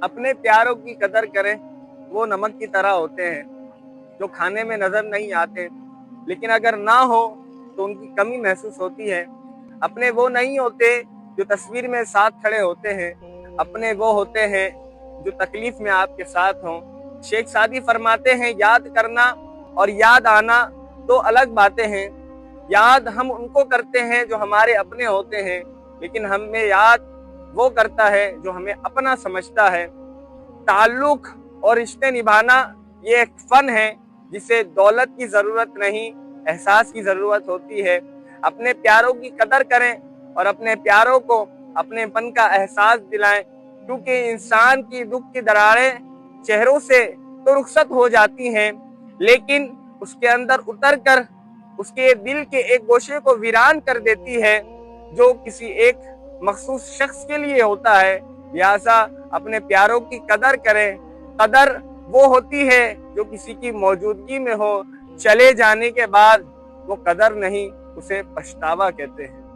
अपने प्यारों की कदर करें, वो नमक की तरह होते हैं जो खाने में नजर नहीं आते, लेकिन अगर ना हो तो उनकी कमी महसूस होती है। अपने वो नहीं होते जो तस्वीर में साथ खड़े होते हैं, अपने वो होते हैं जो तकलीफ में आपके साथ हों। शेख सादी फरमाते हैं, याद करना और याद आना दो अलग बातें हैं। याद हम उनको करते हैं जो हमारे अपने होते हैं, लेकिन हमें याद वो करता है जो हमें अपना समझता है। ताल्लुक और रिश्ते निभाना ये एक फन है जिसे दौलत की जरूरत नहीं, एहसास की जरूरत होती है। अपने प्यारों की कदर करें और अपने प्यारों को अपनेपन का एहसास दिलाएं, क्योंकि इंसान की दुख की दरारें चेहरों से तो रुखसत हो जाती हैं, लेकिन उसके अंदर उतर कर उसके दिल के एक गोशे को वीरान कर देती है जो किसी एक मखसूस शख्स के लिए होता है। लिहाजा अपने प्यारों की कदर करें। कदर वो होती है जो किसी की मौजूदगी में हो, चले जाने के बाद वो कदर नहीं, उसे पछतावा कहते हैं।